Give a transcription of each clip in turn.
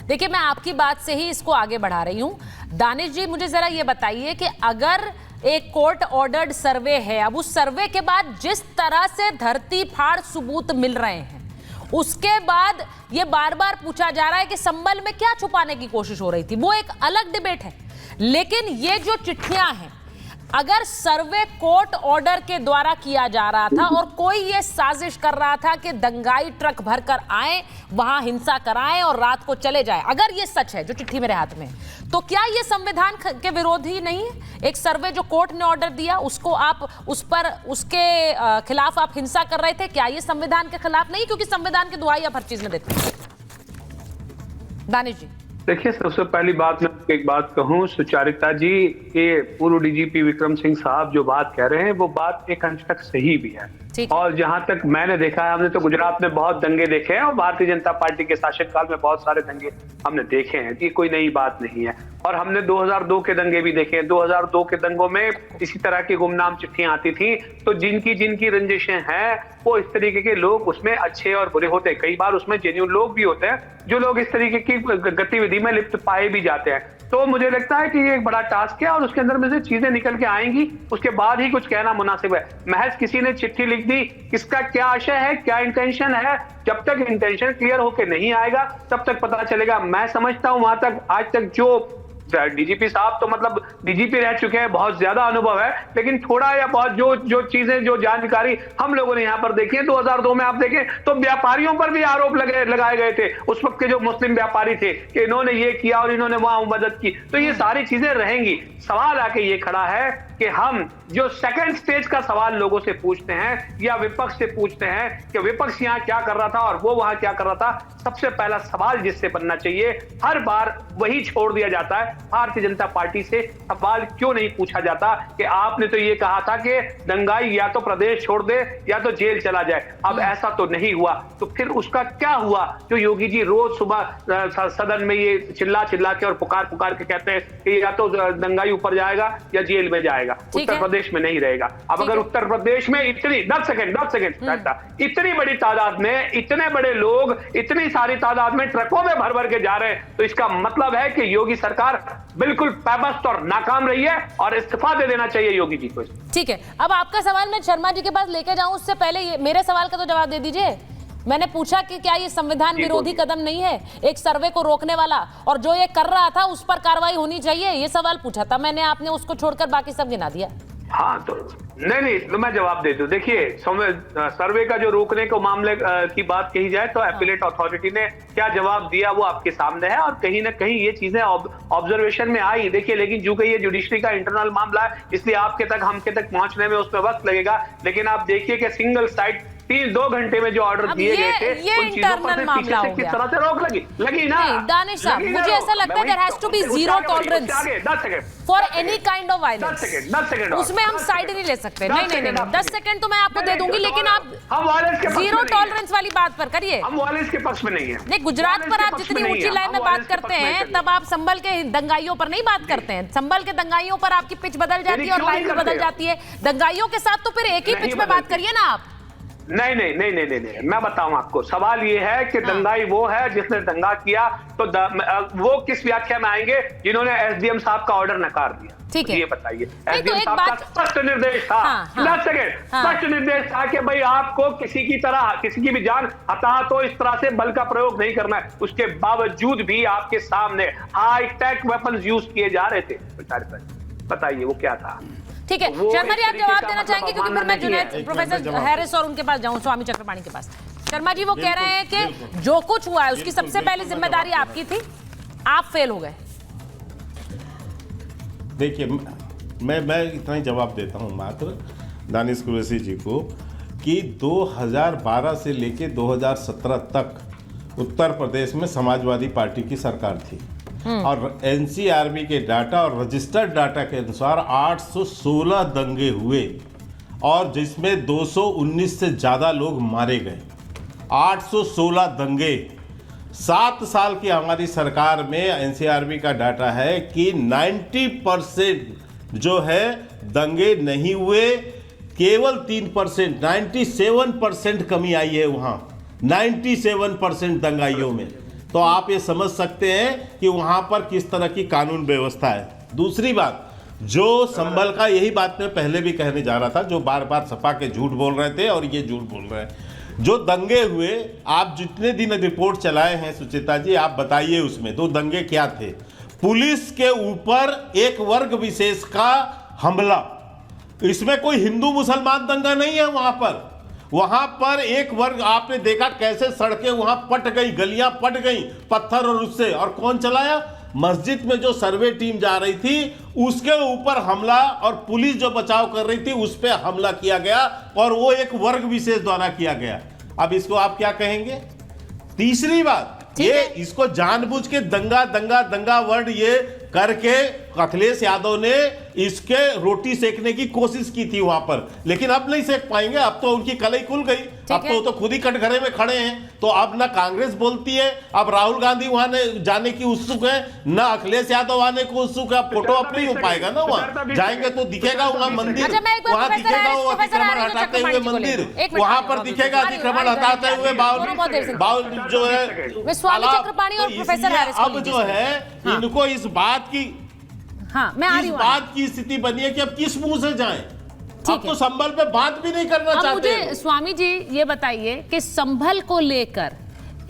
देखिए, मैं आपकी बात से ही इसको आगे बढ़ा रही हूं। दानिश जी, मुझे जरा ये बताइए कि अगर एक कोर्ट ऑर्डर्ड सर्वे है, अब उस सर्वे के बाद जिस तरह से धरती फाड़ सबूत मिल रहे हैं, उसके बाद ये बार बार पूछा जा रहा है कि संबल में क्या छुपाने की कोशिश हो रही थी, वो एक अलग डिबेट है। लेकिन ये जो चिट्ठियां हैं, अगर सर्वे कोर्ट ऑर्डर के द्वारा किया जा रहा था और कोई ये साजिश कर रहा था कि दंगाई ट्रक भरकर आए, वहां हिंसा कराएं और रात को चले जाएं, अगर ये सच है जो चिट्ठी मेरे हाथ में है, तो क्या ये संविधान के विरोधी नहीं है? एक सर्वे जो कोर्ट ने ऑर्डर दिया, उसको आप उसके खिलाफ आप हिंसा कर रहे थे, क्या ये संविधान के खिलाफ नहीं? क्योंकि संविधान की दुहाई आप हर चीज में देते हैं। दानिश जी, देखिए, सबसे पहली बात मैं एक बात कहूं, सुचारिता जी के पूर्व डीजीपी विक्रम सिंह साहब जो बात कह रहे हैं वो बात एक अंश तक सही भी है। और जहां तक मैंने देखा है, हमने तो गुजरात में बहुत दंगे देखे हैं और भारतीय जनता पार्टी के शासनकाल में बहुत सारे दंगे हमने देखे हैं, ये कोई नई बात नहीं है। और हमने 2002 के दंगे भी देखे हैं। 2002 के दंगों में इसी तरह की गुमनाम चिट्ठियां आती थी, तो जिनकी रंजिशें हैं वो इस तरीके के लोग उसमें अच्छे और बुरे होते हैं। कई बार उसमें जेन्युइन लोग भी होते हैं जो लोग इस तरीके की गतिविधि में लिप्त पाए भी जाते हैं। तो मुझे लगता है कि ये एक बड़ा टास्क है और उसके अंदर में से चीजें निकल के आएंगी, उसके बाद ही कुछ कहना मुनासिब है। महज किसी ने चिट्ठी लिख दी, किसका क्या आशय है, क्या इंटेंशन है, जब तक इंटेंशन क्लियर होके नहीं आएगा तब तक पता चलेगा। मैं समझता हूं वहां तक आज तक जो डीजीपी साहब तो मतलब डीजीपी रह चुके हैं, बहुत ज्यादा अनुभव है, लेकिन थोड़ा या बहुत जो चीजें, जो जानकारी हम लोगों ने यहाँ पर देखी है, 2002 में आप देखें तो व्यापारियों पर भी आरोप लगाए गए थे उस वक्त के जो मुस्लिम व्यापारी थे कि इन्होंने ये किया और इन्होंने वहां मदद की। तो ये सारी चीजें रहेंगी। सवाल आके ये खड़ा है कि हम जो सेकंड स्टेज का सवाल लोगों से पूछते हैं या विपक्ष से पूछते हैं कि विपक्ष यहाँ क्या कर रहा था और वो वहां क्या कर रहा था, सबसे पहला सवाल जिससे बनना चाहिए, हर बार वही छोड़ दिया जाता है। भारतीय जनता पार्टी से सवाल क्यों नहीं पूछा जाता कि आपने तो ये कहा था कि दंगाई या तो प्रदेश छोड़ दे या तो जेल चला जाए, अब ऐसा तो नहीं हुआ, तो फिर उसका क्या हुआ जो योगी जी रोज सुबह सदन में ये चिल्ला के और पुकार के कहते हैं कि या तो दंगाई ऊपर जाएगा या जेल में जाएगा, उत्तर प्रदेश में नहीं रहेगा। अब अगर उत्तर प्रदेश में इतनी 10 सेकंड इतनी बड़ी तादाद में, इतने बड़े लोग, इतनी सारी तादाद में ट्रकों में भर के जा रहे हैं, तो इसका मतलब है कि योगी सरकार बिल्कुल पैबस्त और नाकाम रही है और इस्तीफा दे देना चाहिए योगी जी को। ठीक है, अब आपका सवाल मैं शर्मा जी के पास लेके जाऊं, उससे पहले मेरे सवाल का तो जवाब दे दीजिए। मैंने पूछा कि क्या ये संविधान विरोधी कदम नहीं है, एक सर्वे को रोकने वाला, और जो ये कर रहा था उस पर कार्रवाई होनी चाहिए, ये सवाल पूछा था मैंने, आपने उसको छोड़कर बाकी सब गिना दिया। हाँ, तो नहीं तो मैं जवाब दे दूं। देखिए, सर्वे का जो रोकने को मामले की बात कही जाए तो एपीलेट अथॉरिटी ने क्या जवाब दिया वो आपके सामने है और कहीं ना कहीं ये चीजें ऑब्जर्वेशन में आई। देखिए, लेकिन जो कि ये जुडिशरी का इंटरनल मामला है, इसलिए आपके तक हमके तक पहुंचने में उसमें वक्त लगेगा। लेकिन आप देखिए कि सिंगल साइड 2 घंटे में जो ऑर्डर दिए गए थे उन चीजों पर पीछे से किस तरह से रोक लगी ना। दानिश साहब, मुझे ऐसा लगता है there has to be zero tolerance for any kind of violence. 10 second उसमें हम साइड नहीं ले सकते। नहीं 10 सेकंड तो मैं आपको दे दूंगी, लेकिन आप जीरो टॉलरेंस वाली बात पर करिए। हम वायलेंस के पक्ष में नहीं है। नहीं, गुजरात पर आप जितनी ऊंची लय में बात करते हैं, तब आप संभल के दंगाइयों पर नहीं बात करते हैं। संभल के दंगाइयों पर आपकी पिच बदल जाती है और लाइन भी बदल जाती है। दंगाइयों के साथ तो फिर एक ही पिच में बात करिए ना आप। नहीं, मैं बताऊं आपको। सवाल ये है कि दंगाई वो है जिसने दंगा किया, तो वो किस व्याख्या में आएंगे जिन्होंने एसडीएम साहब का ऑर्डर नकार दिया। ठीक है, ये बताइए। तो एक बात, स्पष्ट निर्देश था, 10 सेकंड, स्पष्ट निर्देश था कि भाई आपको किसी की भी जान हताहत हो इस तरह से बल का प्रयोग नहीं करना है। उसके बावजूद भी आपके सामने हाई टेक वेपन्स यूज किए जा रहे थे। बताइए वो क्या था? ठीक है, शर्मा जी आप जवाब देना चाहेंगे, क्योंकि फिर मैं जुनैद, प्रोफेसर हैरिस और उनके पास जाऊं, स्वामी चक्रपाणी के पास। शर्मा जी वो कह रहे हैं कि जो कुछ हुआ है उसकी सबसे पहली जिम्मेदारी आपकी थी, आप फेल हो गए। देखिए, मैं इतना ही जवाब देता हूं मात्र दानिश कुरैशी जी को कि 2012 से लेके 2017 तक उत्तर प्रदेश में समाजवादी पार्टी की सरकार थी और एनसीआरबी के डाटा और रजिस्टर्ड डाटा के अनुसार 816 दंगे हुए और जिसमें 219 से ज़्यादा लोग मारे गए। 816 दंगे। 7 साल की हमारी सरकार में एनसीआरबी का डाटा है कि 90% जो है दंगे नहीं हुए, केवल 3% 97% कमी आई है वहाँ 97% दंगाइयों में। तो आप ये समझ सकते हैं कि वहां पर किस तरह की कानून व्यवस्था है। दूसरी बात, जो संभल का, यही बात मैं पहले भी कहने जा रहा था, जो बार बार सपा के झूठ बोल रहे थे और ये झूठ बोल रहे हैं, जो दंगे हुए, आप जितने दिन रिपोर्ट चलाए हैं सुचेता जी, आप बताइए उसमें दो दंगे क्या थे। पुलिस के ऊपर एक वर्ग विशेष का हमला, इसमें कोई हिंदू मुसलमान दंगा नहीं है। वहां पर एक वर्ग, आपने देखा कैसे सड़कें वहां पट गई, गलियां पट गई पत्थर और उससे, और कौन चलाया? मस्जिद में जो सर्वे टीम जा रही थी उसके ऊपर हमला, और पुलिस जो बचाव कर रही थी उस पर हमला किया गया, और वो एक वर्ग विशेष द्वारा किया गया। अब इसको आप क्या कहेंगे? तीसरी बात, ये इसको जानबूझ के दंगा दंगा दंगा वर्ड ये करके अखिलेश यादव ने इसके रोटी सेकने की कोशिश की थी वहां पर, लेकिन अब नहीं सेक पाएंगे। अब तो उनकी कलई खुल गई, अब तो खुद ही कटघरे में खड़े हैं। तो अब ना कांग्रेस बोलती है, अब राहुल गांधी वहां जाने की उत्सुक है, ना अखिलेश यादव आने को उत्सुक है। फोटो अब नहीं हो पाएगा ना, वहां जाएंगे तो दिखेगा वहां मंदिर, वहां दिखेगा वो अतिक्रमण हटाते हुए मंदिर, वहां पर दिखेगा अतिक्रमण हटाते हुए बाउल जो है। अब जो है इनको इस बात की, हाँ, मैं आ रही इस बात की स्थिति बनी है कि अब किस मुंह से जाएं। अब तो संभल पे बात भी नहीं करना चाहते। मुझे स्वामी जी ये बताइए कि संभल को लेकर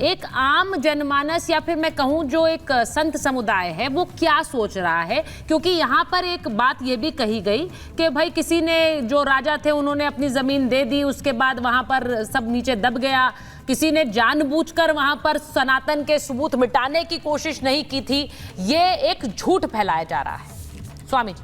एक आम जनमानस, या फिर मैं कहूं जो एक संत समुदाय है, वो क्या सोच रहा है? क्योंकि यहाँ पर एक बात ये भी कही गई कि भाई किसी ने, जो राजा थे उन्होंने अपनी जमीन दे दी, उसके बाद वहां पर सब नीचे दब गया, किसी ने जानबूझकर वहां पर सनातन के सबूत मिटाने की कोशिश नहीं की थी। ये एक झूठ फैलाया जा रहा है। स्वामी जी,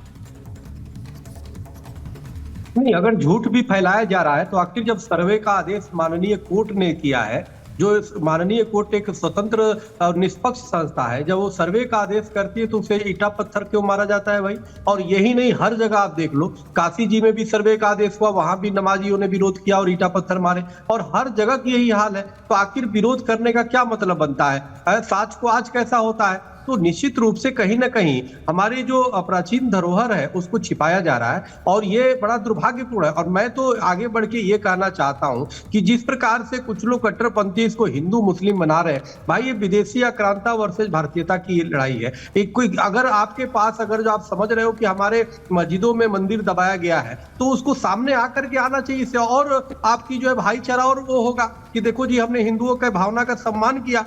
नहीं, अगर झूठ भी फैलाया जा रहा है तो आखिर जब सर्वे का आदेश माननीय कोर्ट ने किया है, जो माननीय कोर्ट एक स्वतंत्र और निष्पक्ष संस्था है, जब वो सर्वे का आदेश करती है तो उसे ईटा पत्थर क्यों मारा जाता है भाई? और यही नहीं, हर जगह आप देख लो, काशी जी में भी सर्वे का आदेश हुआ, वहां भी नमाजियों ने विरोध किया और ईटा पत्थर मारे, और हर जगह की यही हाल है। तो आखिर विरोध करने का क्या मतलब बनता है? साच को आज कैसा होता है? तो निश्चित रूप से कहीं ना कहीं हमारी जो प्राचीन धरोहर है उसको छिपाया जा रहा है, और ये बड़ा दुर्भाग्यपूर्ण है। और मैं तो आगे बढ़ के ये कहना चाहता हूं कि जिस प्रकार से कुछ लोग कट्टरपंथी इसको हिंदू मुस्लिम बना रहे हैं, भाई ये विदेशी आक्रांता वर्सेस भारतीयता की लड़ाई है। एक कोई अगर आपके पास, अगर जो आप समझ रहे हो कि हमारे मस्जिदों में मंदिर दबाया गया है, तो उसको सामने आकर के आना चाहिए इससे, और आपकी जो है भाईचारा और वो होगा कि देखो जी हमने हिंदुओं के भावना का सम्मान किया।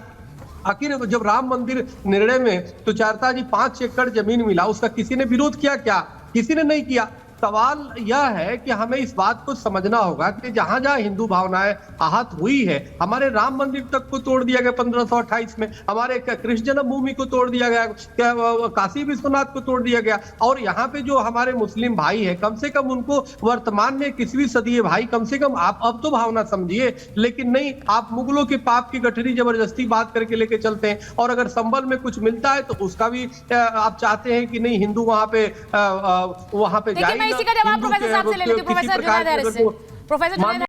आखिर जब राम मंदिर निर्णय में तो चारता जी 5 एकड़ जमीन मिला, उसका किसी ने विरोध किया क्या? किसी ने नहीं किया। सवाल यह है कि हमें इस बात को समझना होगा कि जहां जहां हिंदू भावनाएं आहत हुई है, हमारे राम मंदिर तक को तोड़ दिया गया 1528 में, हमारे कृष्ण जन्मभूमि को तोड़ दिया गया, काशी विश्वनाथ को तोड़ दिया गया, और यहाँ पे जो हमारे मुस्लिम भाई है, कम से कम उनको वर्तमान में 21वीं सदी है भाई, कम से कम आप अब तो भावना समझिए। लेकिन नहीं, आप मुगलों के पाप की गठरी जबरदस्ती बात करके लेके चलते हैं, और अगर संभल में कुछ मिलता है तो उसका भी आप चाहते हैं कि नहीं हिंदू वहां पे जाए। इसी का जवाब प्रोफेसर साहब से ले लेते हैं। प्रोफेसर जुनैद हैरिस से। प्रोफेसर